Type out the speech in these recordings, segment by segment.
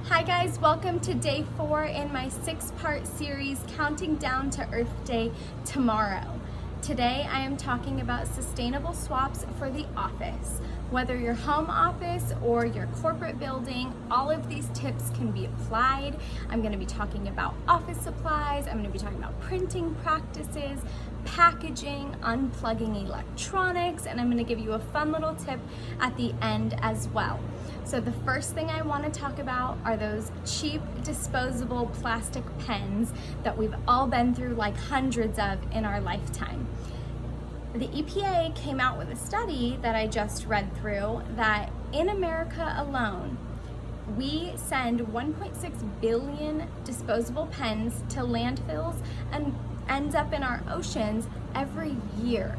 Hi guys, welcome to day 4 in my 6-part series, Counting Down to Earth Day tomorrow. Today I am talking about sustainable swaps for the office. Whether your home office or your corporate building, all of these tips can be applied. I'm going to be talking about office supplies, I'm going to be talking about printing practices, packaging, unplugging electronics, and I'm going to give you a fun little tip at the end as well. So the first thing I want to talk about are those cheap disposable plastic pens that we've all been through like hundreds of in our lifetime. The EPA came out with a study that I just read through that in America alone, we send 1.6 billion disposable pens to landfills and ends up in our oceans every year.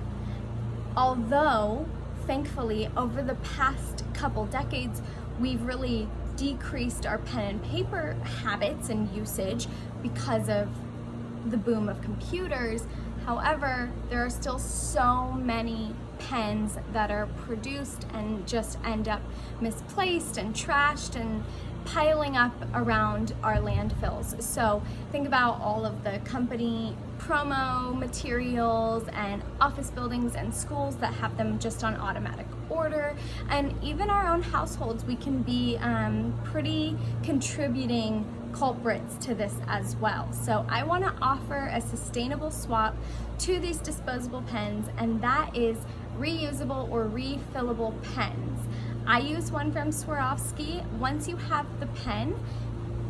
Although, thankfully, over the past couple decades, we've really decreased our pen and paper habits and usage because of the boom of computers. However, there are still so many pens that are produced and just end up misplaced and trashed and piling up around our landfills. So think about all of the company promo materials and office buildings and schools that have them just on automatic order, and even our own households, we can be pretty contributing culprits to this as well. So I want to offer a sustainable swap to these disposable pens, and that is reusable or refillable pens. I use one from Swarovski. Once you have the pen,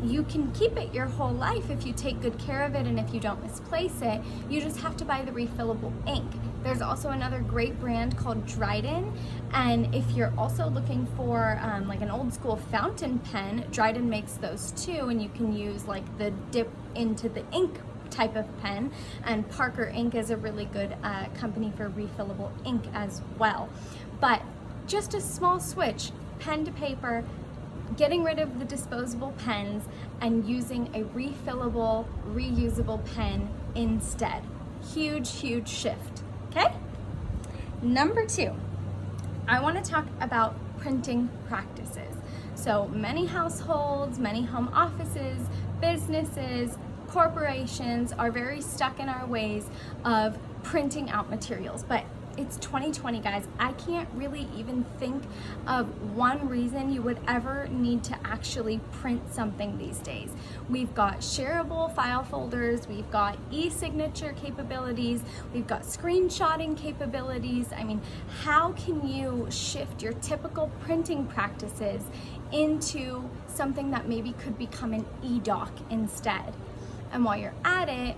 you can keep it your whole life if you take good care of it and if you don't misplace it. You just have to buy the refillable ink. There's also another great brand called Dryden, and if you're also looking for like an old school fountain pen, Dryden makes those too, and you can use like the dip into the ink type of pen, and Parker Ink is a really good company for refillable ink as well. But just a small switch, pen to paper, getting rid of the disposable pens and using a refillable, reusable pen instead. Huge shift, okay? Number 2, I want to talk about printing practices. So many households, many home offices, businesses, corporations are very stuck in our ways of printing out materials, but it's 2020, guys. I can't really even think of one reason you would ever need to actually print something these days. We've got shareable file folders, we've got e-signature capabilities, we've got screenshotting capabilities. I mean, how can you shift your typical printing practices into something that maybe could become an e-doc instead? And while you're at it,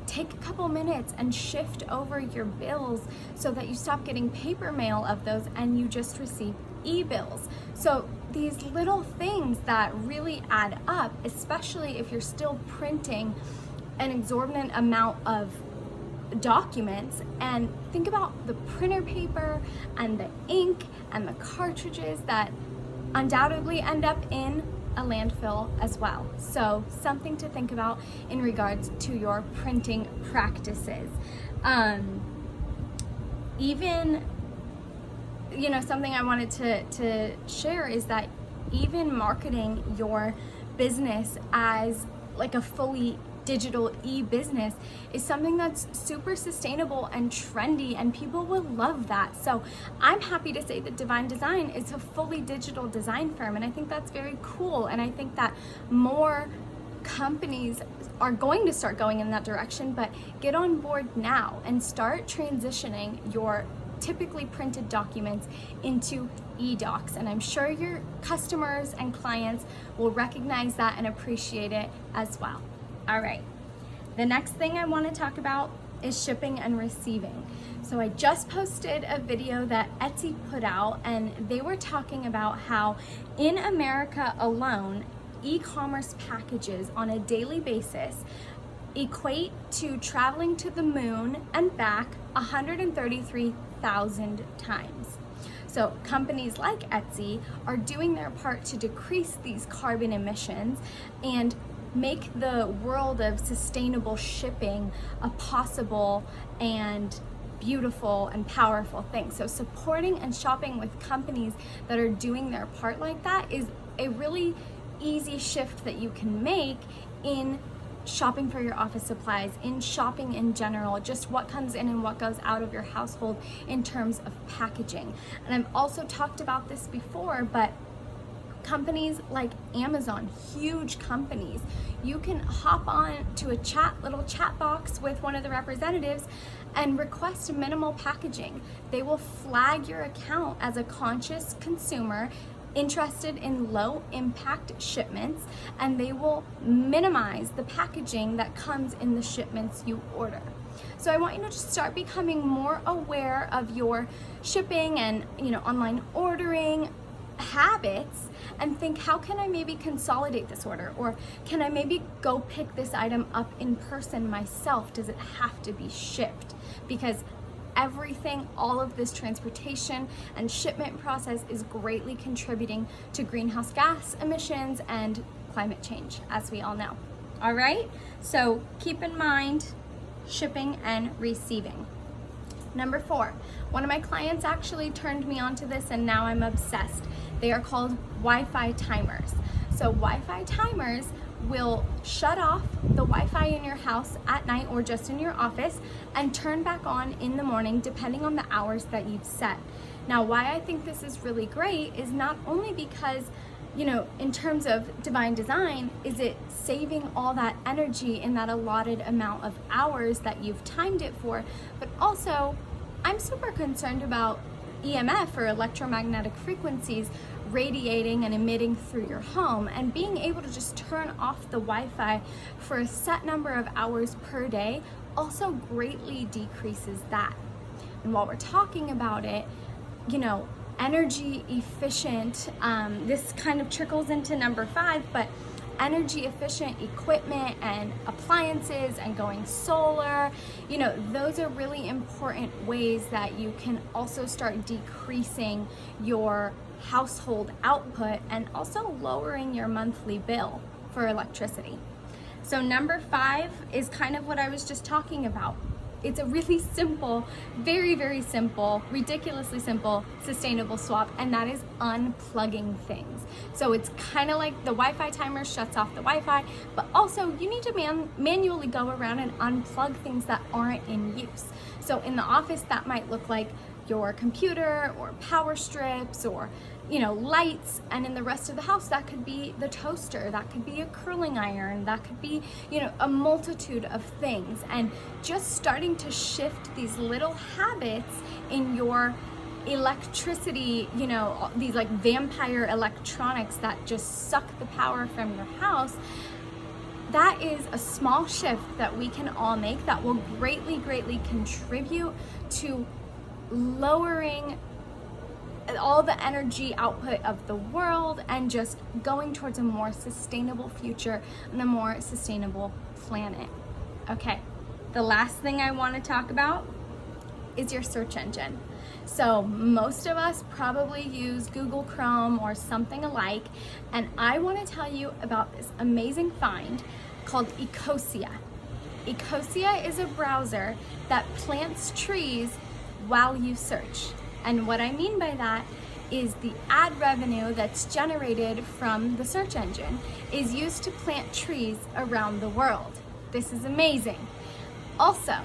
take a couple minutes and shift over your bills so that you stop getting paper mail of those and you just receive e-bills. So these little things that really add up, especially if you're still printing an exorbitant amount of documents. And think about the printer paper and the ink and the cartridges that undoubtedly end up in a landfill as well. So something to think about in regards to your printing practices. Even, you know, something I wanted to share is that even marketing your business as like a fully digital e-business is something that's super sustainable and trendy, and people will love that. So I'm happy to say that Divine Design is a fully digital design firm, and I think that's very cool, and I think that more companies are going to start going in that direction. But get on board now and start transitioning your typically printed documents into e-docs, and I'm sure your customers and clients will recognize that and appreciate it as well. All right, the next thing I want to talk about is shipping and receiving. So I just posted a video that Etsy put out, and they were talking about how in America alone, e-commerce packages on a daily basis equate to traveling to the moon and back 133,000 times. So companies like Etsy are doing their part to decrease these carbon emissions and make the world of sustainable shipping a possible and beautiful and powerful thing. So supporting and shopping with companies that are doing their part like that is a really easy shift that you can make in shopping for your office supplies, in shopping in general, just what comes in and what goes out of your household in terms of packaging. And I've also talked about this before, but companies like Amazon, huge companies, you can hop on to a little chat box with one of the representatives and request minimal packaging. They will flag your account as a conscious consumer interested in low impact shipments, and they will minimize the packaging that comes in the shipments you order. So I want you to just start becoming more aware of your shipping and online ordering habits, and think, how can I maybe consolidate this order, or can I maybe go pick this item up in person myself? Does it have to be shipped? Because everything, all of this transportation and shipment process is greatly contributing to greenhouse gas emissions and climate change, as we all know. All right, so keep in mind shipping and receiving. Number 4, one of my clients actually turned me onto this, and now I'm obsessed. They are called Wi-Fi timers. So Wi-Fi timers will shut off the Wi-Fi in your house at night or just in your office and turn back on in the morning depending on the hours that you've set. Now, why I think this is really great is not only because, in terms of divine design, is it saving all that energy in that allotted amount of hours that you've timed it for, but also I'm super concerned about EMF, or electromagnetic frequencies, radiating and emitting through your home, and being able to just turn off the Wi-Fi for a set number of hours per day also greatly decreases that. And while we're talking about it, energy efficient, this kind of trickles into number 5, but energy efficient equipment and appliances and going solar, those are really important ways that you can also start decreasing your household output and also lowering your monthly bill for electricity. So number 5 is kind of what I was just talking about. It's a really simple, very, very simple, ridiculously simple, sustainable swap, and that is unplugging things. So it's kind of like the Wi-Fi timer shuts off the Wi-Fi, but also you need to manually go around and unplug things that aren't in use. So in the office, that might look like your computer or power strips or lights, and in the rest of the house that could be the toaster, that could be a curling iron, that could be a multitude of things. And just starting to shift these little habits in your electricity, these like vampire electronics that just suck the power from your house, that is a small shift that we can all make that will greatly contribute to lowering all the energy output of the world and just going towards a more sustainable future and a more sustainable planet. Okay, the last thing I want to talk about is your search engine. So most of us probably use Google Chrome or something alike, and I want to tell you about this amazing find called Ecosia. Ecosia is a browser that plants trees while you search. And what I mean by that is the ad revenue that's generated from the search engine is used to plant trees around the world. This is amazing. Also,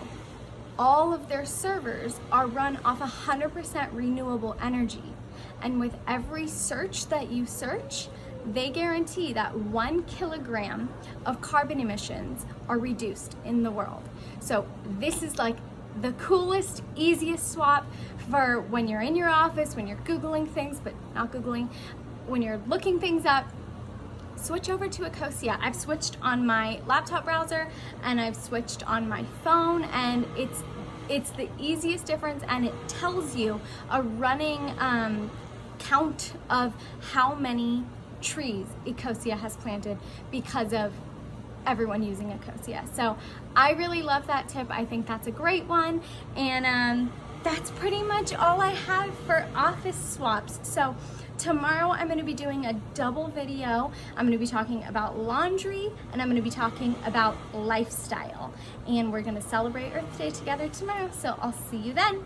all of their servers are run off 100% renewable energy. And with every search that you search, they guarantee that 1 kilogram of carbon emissions are reduced in the world. So this is like the coolest, easiest swap for when you're in your office, when you're Googling things, but not Googling, when you're looking things up. Switch over to Ecosia. I've switched on my laptop browser and I've switched on my phone, and it's the easiest difference, and it tells you a running count of how many trees Ecosia has planted because of everyone using Ecosia. So I really love that tip. I think that's a great one, and that's pretty much all I have for office swaps. So tomorrow I'm going to be doing a double video. I'm going to be talking about laundry, and I'm going to be talking about lifestyle, and we're going to celebrate Earth Day together tomorrow. So I'll see you then.